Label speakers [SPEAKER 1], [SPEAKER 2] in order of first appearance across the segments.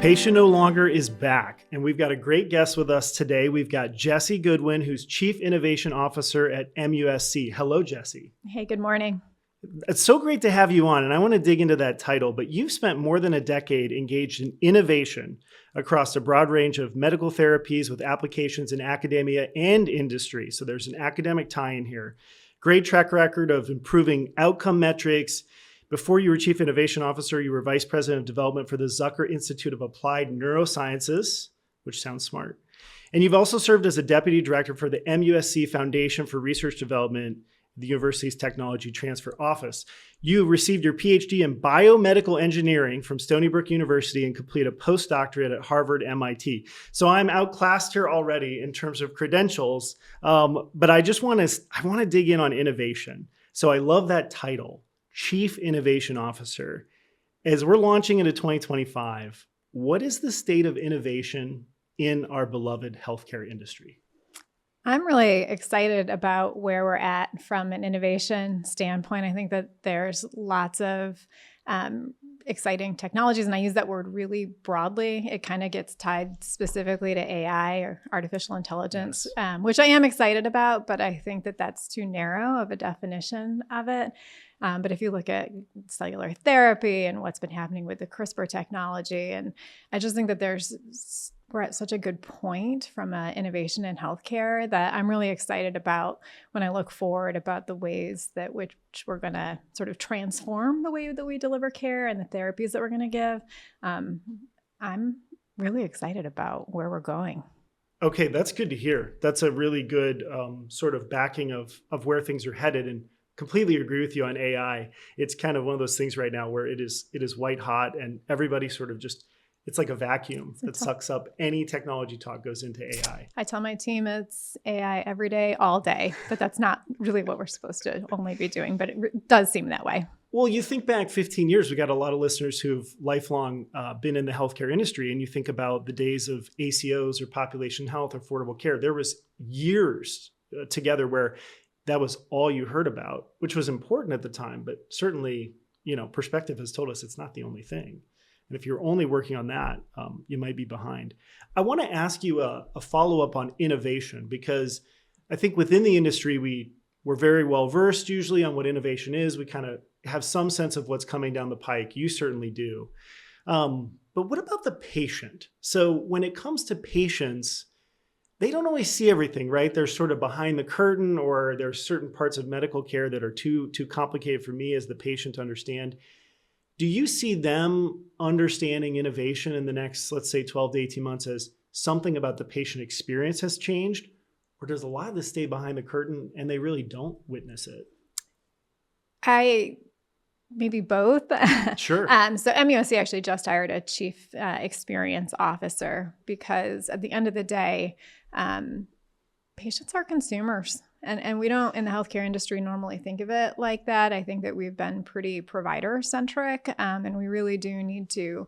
[SPEAKER 1] Patient No Longer is back, and we've got a great guest with us today. We've got Jessie Goodwin, who's Chief Innovation Officer at MUSC. Hello, Jessie.
[SPEAKER 2] Hey, good morning.
[SPEAKER 1] It's so great to have you on, and I want to dig into that title, but you've spent more than a decade engaged in innovation across a broad range of medical therapies with applications in academia and industry. So there's an academic tie-in here. Great track record of improving outcome metrics. Before you were Chief Innovation Officer, you were Vice President of Development for the Zucker Institute of Applied Neurosciences, which sounds smart. And you've also served as a Deputy Director for the MUSC Foundation for Research Development, the university's Technology Transfer Office. You received your Ph.D. in Biomedical Engineering from Stony Brook University and completed a postdoctorate at Harvard, MIT. So I'm outclassed here already in terms of credentials, but I want to dig in on innovation. So I love that title, Chief Innovation Officer. As we're launching into 2025, what is the state of innovation in our beloved healthcare industry?
[SPEAKER 2] I'm really excited about where we're at from an innovation standpoint. I think that there's lots of exciting technologies, and I use that word really broadly. It kind of gets tied specifically to AI or artificial intelligence, yes. Which I am excited about, but I think that that's too narrow of a definition of it. But if you look at cellular therapy and what's been happening with the CRISPR technology, and I just think that we're at such a good point from innovation in healthcare that I'm really excited about when I look forward about the ways that which we're going to sort of transform the way that we deliver care and the therapies that we're going to give. I'm really excited about where we're going.
[SPEAKER 1] Okay, that's good to hear. That's a really good sort of backing of where things are headed, and completely agree with you on AI. It's kind of one of those things right now where it is white hot, and everybody sort of just, it's like a vacuum that sucks up any technology talk goes into AI.
[SPEAKER 2] I tell my team it's AI every day, all day, but that's not really what we're supposed to only be doing, but it does seem that way.
[SPEAKER 1] Well, you think back 15 years, we got a lot of listeners who've lifelong been in the healthcare industry, and you think about the days of ACOs or population health or affordable care. There was years together where that was all you heard about, which was important at the time, but certainly, perspective has told us it's not the only thing. And if you're only working on that, you might be behind. I want to ask you a follow-up on innovation, because I think within the industry, we're very well versed usually on what innovation is. We kind of have some sense of what's coming down the pike. You certainly do. But what about the patient? So when it comes to patients, they don't always see everything, right? They're sort of behind the curtain, or there's certain parts of medical care that are too complicated for me as the patient to understand. Do you see them understanding innovation in the next, let's say, 12 to 18 months as something about the patient experience has changed? Or does a lot of this stay behind the curtain and they really don't witness it?
[SPEAKER 2] Maybe both.
[SPEAKER 1] Sure.
[SPEAKER 2] So MUSC actually just hired a chief experience officer, because at the end of the day, patients are consumers. And we don't, in the healthcare industry, normally think of it like that. I think that we've been pretty provider-centric, and we really do need to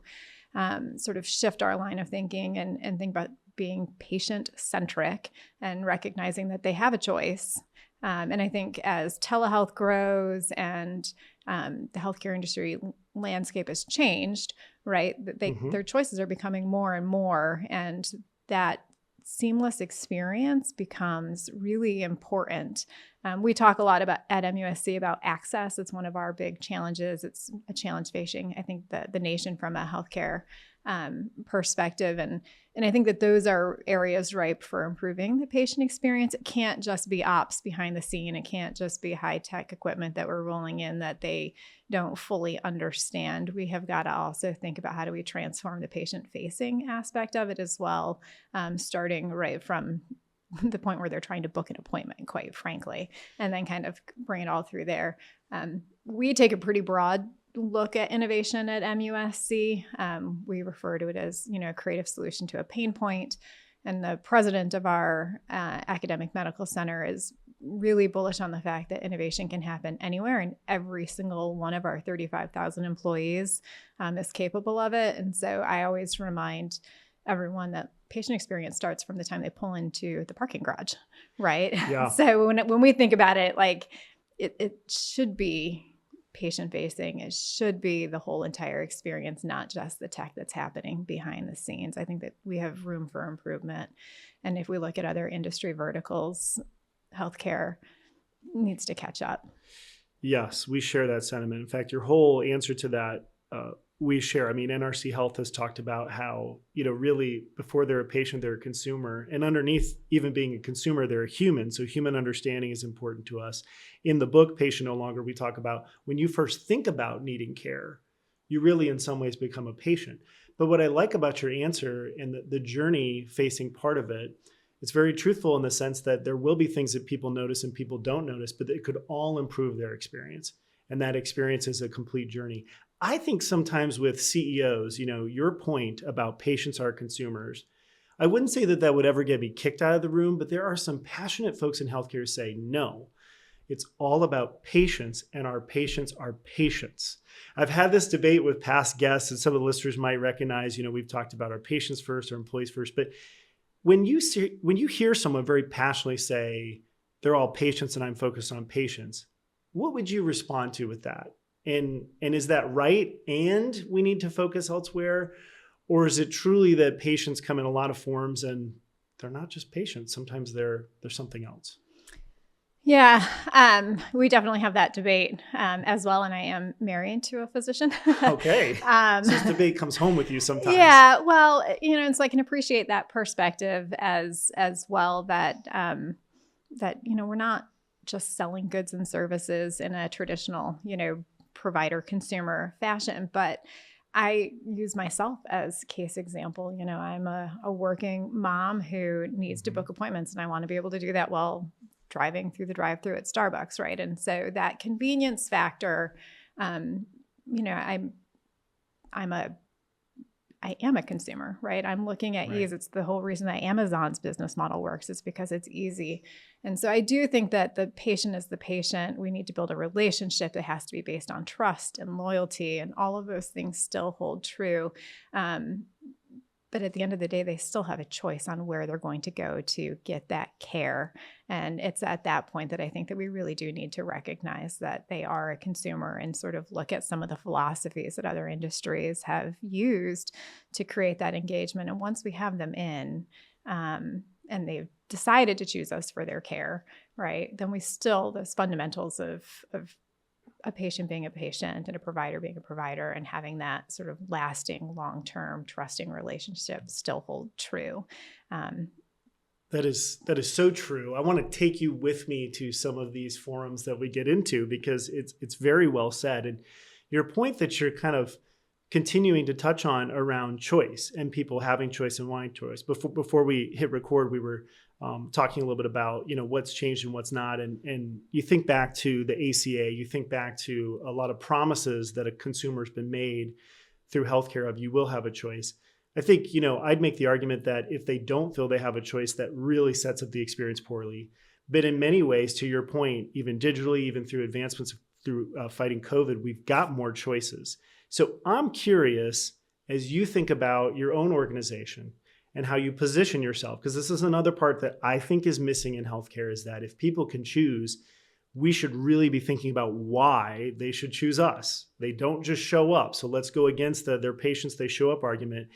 [SPEAKER 2] sort of shift our line of thinking and think about being patient-centric and recognizing that they have a choice. And I think as telehealth grows and the healthcare industry landscape has changed, right, their choices are becoming more and more, and that seamless experience becomes really important. We talk a lot at MUSC about access. It's one of our big challenges. It's a challenge facing, I think, the nation from a healthcare perspective. And I think that those are areas ripe for improving the patient experience. It can't just be ops behind the scene. It can't just be high-tech equipment that we're rolling in that they don't fully understand. We have got to also think about how do we transform the patient-facing aspect of it as well, starting right from the point where they're trying to book an appointment, quite frankly, and then kind of bring it all through there. We take a pretty broad look at innovation at MUSC. We refer to it as, a creative solution to a pain point. And the president of our academic medical center is really bullish on the fact that innovation can happen anywhere, and every single one of our 35,000 employees is capable of it. And so I always remind everyone that patient experience starts from the time they pull into the parking garage, right?
[SPEAKER 1] Yeah.
[SPEAKER 2] So when we think about it, like it should be patient facing. It should be the whole entire experience, not just the tech that's happening behind the scenes. I think that we have room for improvement. And if we look at other industry verticals, healthcare needs to catch up.
[SPEAKER 1] Yes, we share that sentiment. In fact, your whole answer to that, we share. I mean, NRC Health has talked about how, really before they're a patient, they're a consumer. And underneath even being a consumer, they're a human. So human understanding is important to us. In the book, Patient No Longer, we talk about when you first think about needing care, you really in some ways become a patient. But what I like about your answer and the journey facing part of it, it's very truthful in the sense that there will be things that people notice and people don't notice, but it could all improve their experience. And that experience is a complete journey. I think sometimes with CEOs, your point about patients are consumers, I wouldn't say that that would ever get me kicked out of the room, but there are some passionate folks in healthcare who say, no, it's all about patients and our patients are patients. I've had this debate with past guests and some of the listeners might recognize, we've talked about our patients first, our employees first, but when you hear someone very passionately say, they're all patients and I'm focused on patients, what would you respond to with that? And is that right? And we need to focus elsewhere? Or is it truly that patients come in a lot of forms and they're not just patients? Sometimes they're something else.
[SPEAKER 2] Yeah, we definitely have that debate as well. And I am married to a physician.
[SPEAKER 1] Okay. So this debate comes home with you sometimes.
[SPEAKER 2] Yeah, well, and so I can appreciate that perspective as well that, we're not just selling goods and services in a traditional, provider consumer fashion, but I use myself as case example. I'm a working mom who needs to book appointments, and I want to be able to do that while driving through the drive-through at Starbucks, right? And so that convenience factor, I am a consumer, right? I'm looking at ease. It's the whole reason that Amazon's business model works. It's because it's easy. And so I do think that the patient is the patient. We need to build a relationship that has to be based on trust and loyalty, and all of those things still hold true. But at the end of the day, they still have a choice on where they're going to go to get that care. And it's at that point that I think that we really do need to recognize that they are a consumer and sort of look at some of the philosophies that other industries have used to create that engagement. And once we have them in, and they've decided to choose us for their care, right, then we still, those fundamentals of a patient being a patient and a provider being a provider and having that sort of lasting, long-term, trusting relationship still hold true.
[SPEAKER 1] That is so true. I want to take you with me to some of these forums that we get into because it's very well said. And your point that you're kind of continuing to touch on around choice and people having choice and wanting choice. Before we hit record, we were talking a little bit about, what's changed and what's not. And you think back to the ACA, you think back to a lot of promises that a consumer's been made through healthcare of you will have a choice. I think, I'd make the argument that if they don't feel they have a choice, that really sets up the experience poorly. But in many ways, to your point, even digitally, even through advancements through fighting COVID, we've got more choices. So I'm curious, as you think about your own organization and how you position yourself, because this is another part that I think is missing in healthcare, is that if people can choose, we should really be thinking about why they should choose us. They don't just show up. So let's go against their patients, they show up argument.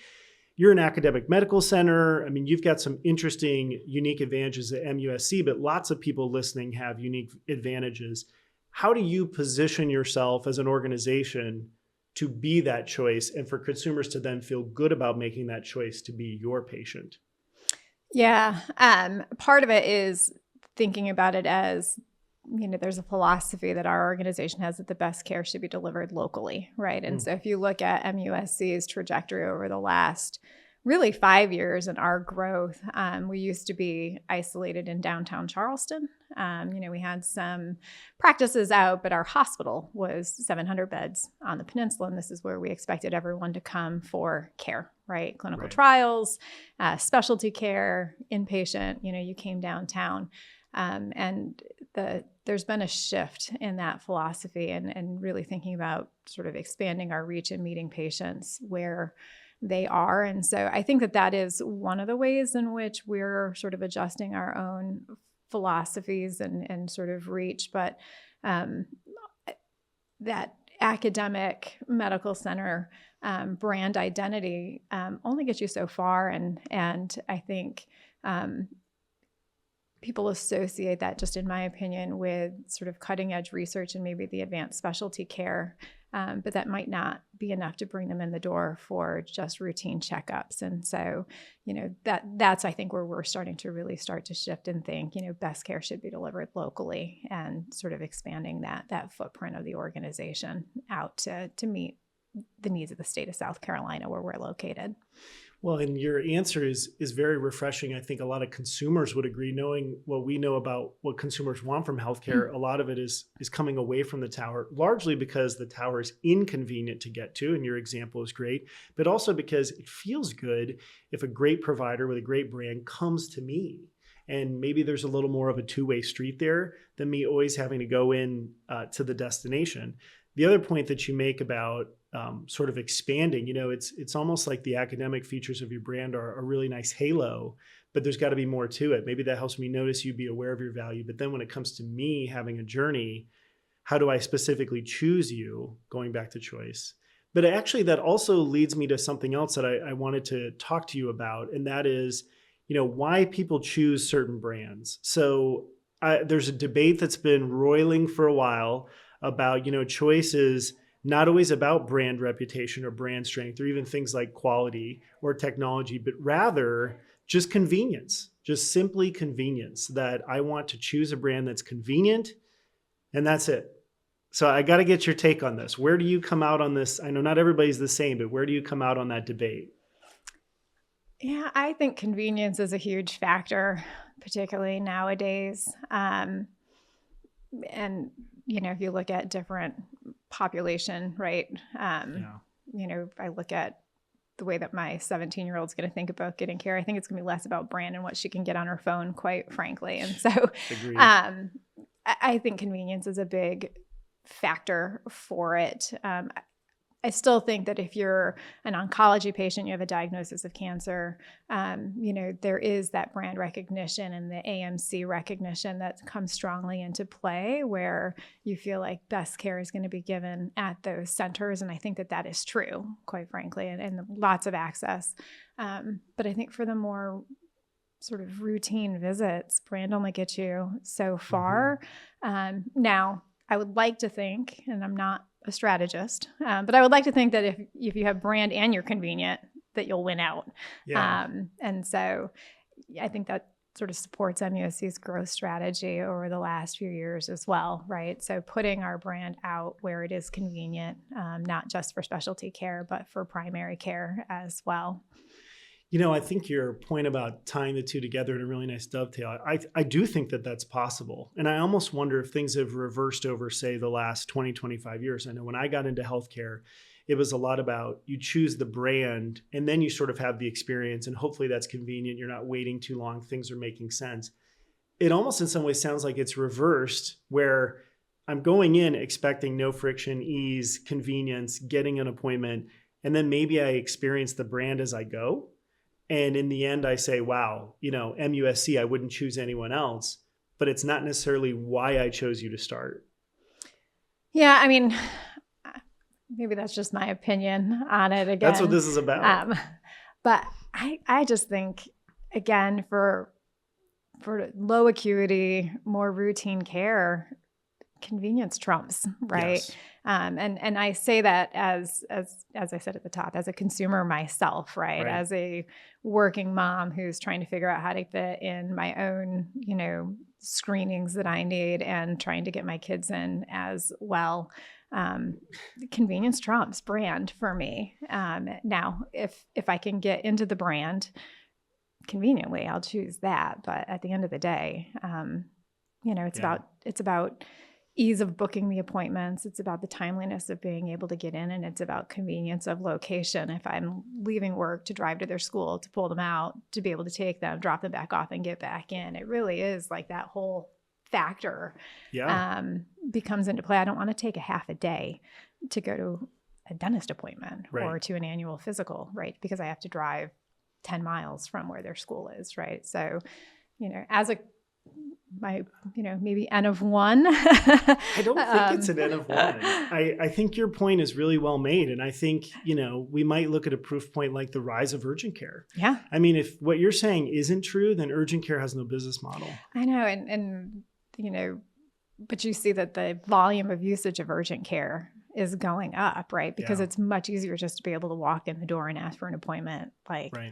[SPEAKER 1] You're an academic medical center. I mean, you've got some interesting, unique advantages at MUSC, but lots of people listening have unique advantages. How do you position yourself as an organization to be that choice and for consumers to then feel good about making that choice to be your patient?
[SPEAKER 2] Yeah. Part of it is thinking about it as, there's a philosophy that our organization has that the best care should be delivered locally, right? And so if you look at MUSC's trajectory over the last really 5 years and our growth, we used to be isolated in downtown Charleston. We had some practices out, but our hospital was 700 beds on the peninsula. And this is where we expected everyone to come for care, right? Clinical trials, specialty care, inpatient, you came downtown. And there's been a shift in that philosophy and really thinking about sort of expanding our reach and meeting patients where they are. And so I think that is one of the ways in which we're sort of adjusting our own philosophies and sort of reach. But that academic medical center brand identity only gets you so far. And I think people associate that, just in my opinion, with sort of cutting edge research and maybe the advanced specialty care. But that might not be enough to bring them in the door for just routine checkups. And so, that's, I think, where we're starting to shift and think, best care should be delivered locally, and sort of expanding that footprint of the organization out to meet the needs of the state of South Carolina, where we're located.
[SPEAKER 1] Well, and your answer is very refreshing. I think a lot of consumers would agree, knowing what we know about what consumers want from healthcare. A lot of it is coming away from the tower, largely because the tower is inconvenient to get to, and your example is great, but also because it feels good if a great provider with a great brand comes to me. And maybe there's a little more of a two-way street there than me always having to go in to the destination. The other point that you make about sort of expanding, it's almost like the academic features of your brand are a really nice halo, but there's got to be more to it. Maybe that helps me notice you, be aware of your value. But then when it comes to me having a journey, how do I specifically choose you, going back to choice? But actually, that also leads me to something else that I wanted to talk to you about, and that is, why people choose certain brands. So there's a debate that's been roiling for a while about, choice is not always about brand reputation or brand strength or even things like quality or technology, but rather just convenience, just simply convenience, that I want to choose a brand that's convenient, and that's it. So I got to get your take on this. Where do you come out on this? I know not everybody's the same, but where do you come out on that debate?
[SPEAKER 2] Yeah, I think convenience is a huge factor, particularly nowadays. And, if you look at different population, right? I look at the way that my 17-year-old is going to think about getting care. I think it's going to be less about brand and what she can get on her phone, quite frankly. And so I think convenience is a big factor for it. I still think that if you're an oncology patient, you have a diagnosis of cancer, there is that brand recognition and the AMC recognition that comes strongly into play, where you feel like best care is going to be given at those centers. And I think that is true, quite frankly, and lots of access. But I think for the more sort of routine visits, brand only gets you so far. Now, I would like to think, and I'm not a strategist, but I would like to think that if you have brand and you're convenient, that you'll win out. Yeah. And so I think that sort of supports MUSC's growth strategy over the last few years as well, right? So putting our brand out where it is convenient, not just for specialty care, but for primary care as well.
[SPEAKER 1] I think your point about tying the two together in a really nice dovetail, I do think that that's possible. And I almost wonder if things have reversed over, say, the last 20, 25 years. I know when I got into healthcare, it was a lot about you choose the brand and then you sort of have the experience, and hopefully that's convenient. You're not waiting too long. Things are making sense. It almost in some ways sounds like it's reversed, where I'm going in expecting no friction, ease, convenience, getting an appointment, and then maybe I experience the brand as I go. And in the end, I say, wow, MUSC, I wouldn't choose anyone else, but it's not necessarily why I chose you to start.
[SPEAKER 2] Yeah, I mean, maybe that's just my opinion on it again.
[SPEAKER 1] That's what this is about.
[SPEAKER 2] But I just think, again, for low acuity, more routine care, convenience trumps, right?
[SPEAKER 1] Yes.
[SPEAKER 2] And I say that as I said at the top, as a consumer myself, right? As a working mom who's trying to figure out how to fit in my own, screenings that I need and trying to get my kids in as well. Convenience trumps brand for me. Now, if I can get into the brand conveniently, I'll choose that. But at the end of the day, it's about ease of booking the appointments. It's about the timeliness of being able to get in, and it's about convenience of location. If I'm leaving work to drive to their school, to pull them out, to be able to take them, drop them back off and get back in, it really is like that whole factor becomes into play. I don't want to take a half a day to go to a dentist appointment or to an annual physical, right? Because I have to drive 10 miles from where their school is, right? So, as a maybe N of one.
[SPEAKER 1] I don't think it's an N of one. I think your point is really well made. And I think, we might look at a proof point like the rise of urgent care.
[SPEAKER 2] Yeah.
[SPEAKER 1] I mean, if what you're saying isn't true, then urgent care has no business model.
[SPEAKER 2] I know. And but you see that the volume of usage of urgent care is going up, right? Because it's much easier just to be able to walk in the door and ask for an appointment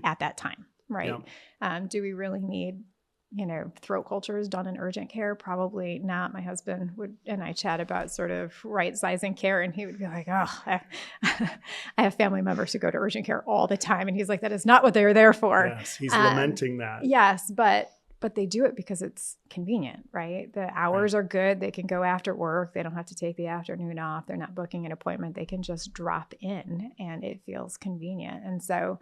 [SPEAKER 2] at that time, right? Yeah. Do we really need throat cultures done in urgent care? Probably not. My husband and I chat about sort of right sizing care, and he would be like, oh, I have family members who go to urgent care all the time. And he's like, that is not what they're there for.
[SPEAKER 1] Yes, he's lamenting that.
[SPEAKER 2] Yes, but they do it because it's convenient, right? The hours are good. They can go after work. They don't have to take the afternoon off. They're not booking an appointment. They can just drop in and it feels convenient. And so,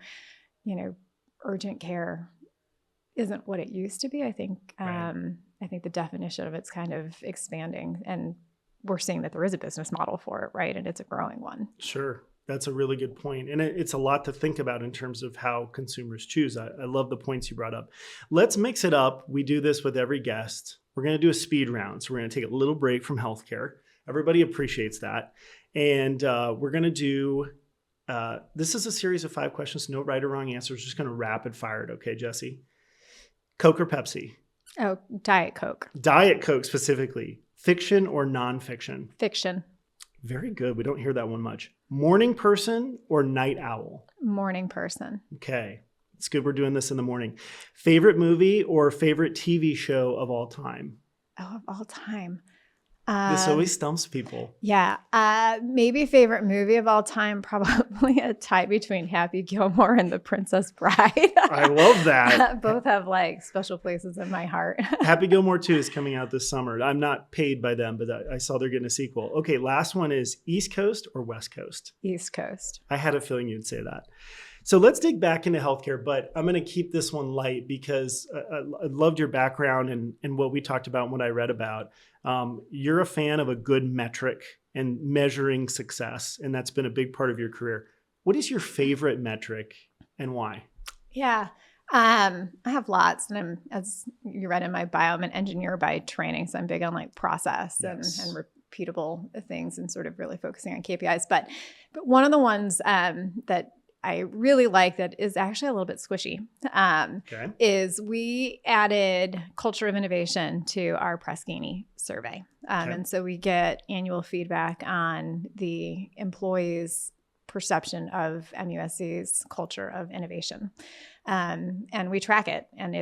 [SPEAKER 2] urgent care isn't what it used to be. I think the definition of it's kind of expanding, and we're seeing that there is a business model for it, right? And it's a growing one.
[SPEAKER 1] Sure. That's a really good point. And it's a lot to think about in terms of how consumers choose. I love the points you brought up. Let's mix it up. We do this with every guest. We're going to do a speed round. So we're going to take a little break from healthcare. Everybody appreciates that. And we're going to do, this is a series of 5 questions, no right or wrong answers. Just going to rapid fire it. Okay, Jesse? Coke or Pepsi?
[SPEAKER 2] Oh, Diet Coke.
[SPEAKER 1] Diet Coke specifically. Fiction or nonfiction?
[SPEAKER 2] Fiction.
[SPEAKER 1] Very good. We don't hear that one much. Morning person or night owl?
[SPEAKER 2] Morning person.
[SPEAKER 1] Okay. It's good we're doing this in the morning. Favorite movie or favorite TV show of all time?
[SPEAKER 2] Oh, of all time.
[SPEAKER 1] This always stumps people.
[SPEAKER 2] Yeah. Maybe favorite movie of all time, probably a tie between Happy Gilmore and The Princess Bride.
[SPEAKER 1] I love that.
[SPEAKER 2] Both have special places in my heart.
[SPEAKER 1] Happy Gilmore 2 is coming out this summer. I'm not paid by them, but I saw they're getting a sequel. Okay, last one is East Coast or West Coast?
[SPEAKER 2] East Coast.
[SPEAKER 1] I had a feeling you'd say that. So let's dig back into healthcare, but I'm going to keep this one light because I loved your background and what we talked about and what I read about. You're a fan of a good metric and measuring success, and that's been a big part of your career. What is your favorite metric and why?
[SPEAKER 2] Yeah, I have lots, and as you read in my bio, I'm an engineer by training, so I'm big on process and repeatable things and sort of really focusing on KPIs. But one of the ones that I really like that is actually a little bit squishy is we added culture of innovation to our Press-Ganey survey. And so we get annual feedback on the employees' perception of MUSC's culture of innovation. And we track it, and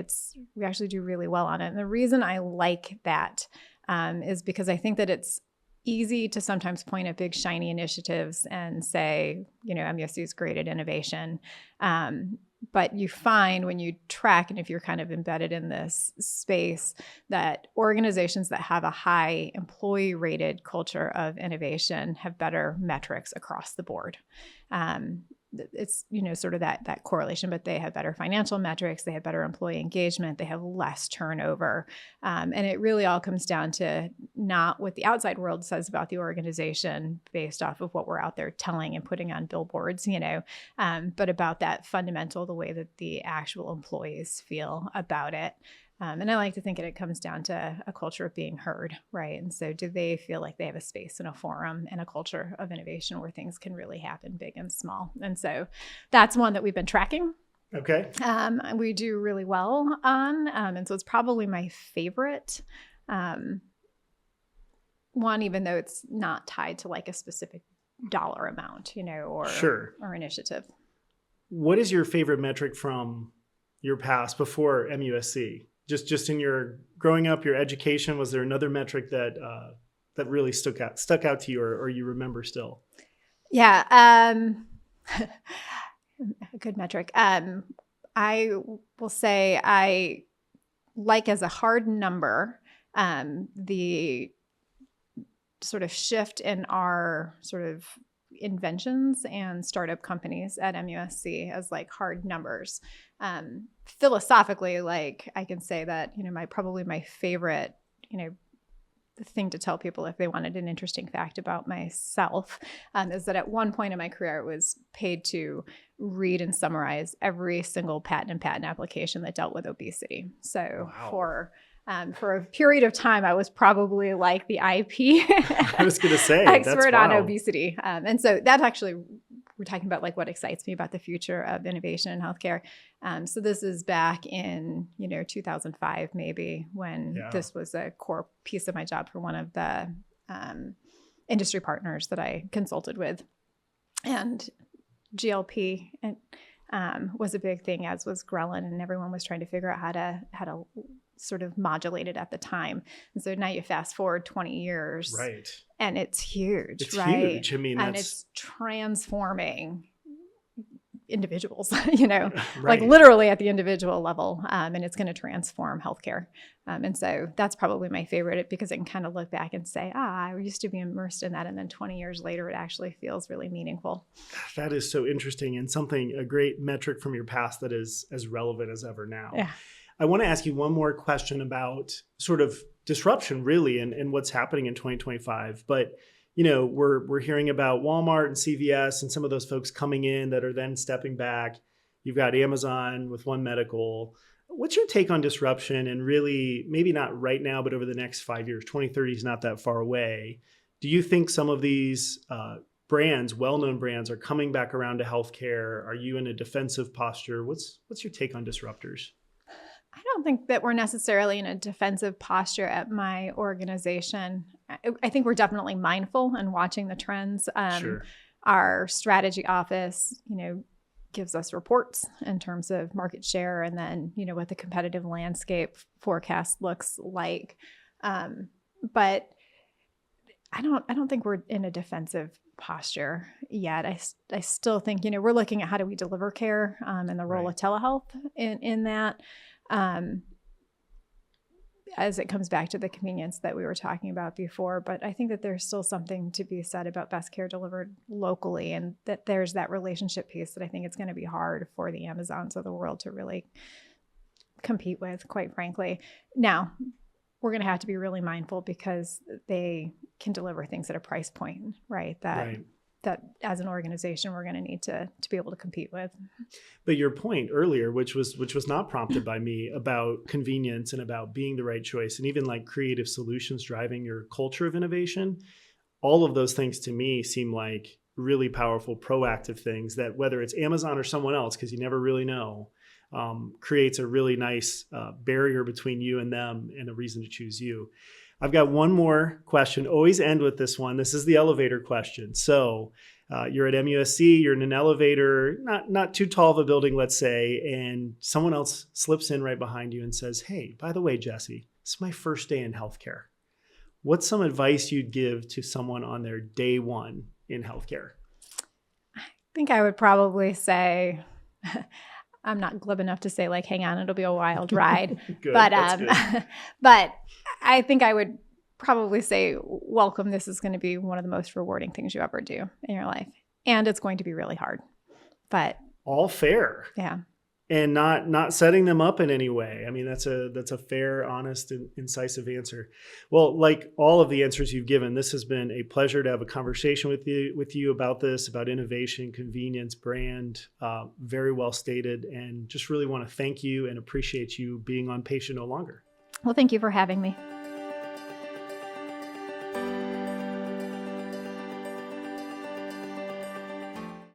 [SPEAKER 2] we actually do really well on it. And the reason I like that is because I think that it's easy to sometimes point at big, shiny initiatives and say, MUSC is great at innovation. But you find when you track, and if you're kind of embedded in this space, that organizations that have a high employee-rated culture of innovation have better metrics across the board. It's, sort of that correlation, but they have better financial metrics, they have better employee engagement, they have less turnover. And it really all comes down to not what the outside world says about the organization based off of what we're out there telling and putting on billboards, but about that fundamental, the way that the actual employees feel about it. And I like to think it comes down to a culture of being heard, right? And so do they feel like they have a space and a forum and a culture of innovation where things can really happen big and small? And so that's one that we've been tracking.
[SPEAKER 1] Okay.
[SPEAKER 2] We do really well on. And so it's probably my favorite one, even though it's not tied to a specific dollar amount, or initiative.
[SPEAKER 1] What is your favorite metric from your past before MUSC? Just in your growing up, your education, was there another metric that really stuck out to you or you remember still?
[SPEAKER 2] Yeah, a good metric. I will say I like as a hard number the sort of shift in our sort of inventions and startup companies at MUSC as hard numbers. Philosophically, I can say that, probably my favorite, thing to tell people if they wanted an interesting fact about myself is that at one point in my career, I was paid to read and summarize every single patent and patent application that dealt with obesity. So for For a period of time, I was probably like the IP
[SPEAKER 1] I was going to say,
[SPEAKER 2] expert on
[SPEAKER 1] wild.
[SPEAKER 2] obesity. And so that's actually, we're talking about like what excites me about the future of innovation in healthcare. So this is back in, 2005, maybe, when this was a core piece of my job for one of the industry partners that I consulted with. And GLP was a big thing, as was ghrelin, and everyone was trying to figure out how to sort of modulate it at the time. And so now you fast forward 20 years,
[SPEAKER 1] right?
[SPEAKER 2] And it's huge,
[SPEAKER 1] it's
[SPEAKER 2] right?
[SPEAKER 1] Huge. I mean,
[SPEAKER 2] and it's transforming individuals,
[SPEAKER 1] right.
[SPEAKER 2] like literally at the individual level, and it's going to transform healthcare. And so that's probably my favorite, because I can kind of look back and say, I used to be immersed in that. And then 20 years later, it actually feels really meaningful.
[SPEAKER 1] That is so interesting, and a great metric from your past that is as relevant as ever now.
[SPEAKER 2] Yeah.
[SPEAKER 1] I want to ask you one more question about sort of disruption, really, and what's happening in 2025. But we're hearing about Walmart and CVS and some of those folks coming in that are then stepping back. You've got Amazon with One Medical. What's your take on disruption? And really, maybe not right now, but over the next 5 years, 2030 is not that far away. Do you think some of these brands, well-known brands, are coming back around to healthcare? Are you in a defensive posture? What's your take on disruptors?
[SPEAKER 2] I don't think that we're necessarily in a defensive posture at my organization. I think we're definitely mindful and watching the trends.
[SPEAKER 1] Sure.
[SPEAKER 2] Our strategy office, gives us reports in terms of market share, and then, what the competitive landscape forecast looks like. But I don't think we're in a defensive posture yet. I still think, we're looking at how do we deliver care, and the role of telehealth in that. As it comes back to the convenience that we were talking about before. But I think that there's still something to be said about best care delivered locally, and that there's that relationship piece that I think it's going to be hard for the Amazons of the world to really compete with, quite frankly. Now, we're going to have to be really mindful, because they can deliver things at a price point, right? That as an organization, we're going to need to be able to compete with.
[SPEAKER 1] But your point earlier, which was not prompted by me, about convenience and about being the right choice, and even like creative solutions driving your culture of innovation, all of those things to me seem like really powerful, proactive things that, whether it's Amazon or someone else, because you never really know, creates a really nice barrier between you and them, and a reason to choose you. I've got one more question. Always end with this one. This is the elevator question. So you're at MUSC, you're in an elevator, not too tall of a building, let's say, and someone else slips in right behind you and says, hey, by the way, Jesse, this is my first day in healthcare. What's some advice you'd give to someone on their day one in healthcare?
[SPEAKER 2] I think I would probably say, I'm not glib enough to say like, hang on, it'll be a wild ride.
[SPEAKER 1] Good,
[SPEAKER 2] but but I think I would probably say, welcome. This is going to be one of the most rewarding things you ever do in your life. And it's going to be really hard, but
[SPEAKER 1] all fair.
[SPEAKER 2] Yeah.
[SPEAKER 1] And not setting them up in any way. I mean, that's a fair, honest, and incisive answer. Well, like all of the answers you've given, this has been a pleasure to have a conversation with you about this, about innovation, convenience, brand. Very well stated, and just really want to thank you and appreciate you being on Patient No Longer.
[SPEAKER 2] Well, thank you for having me.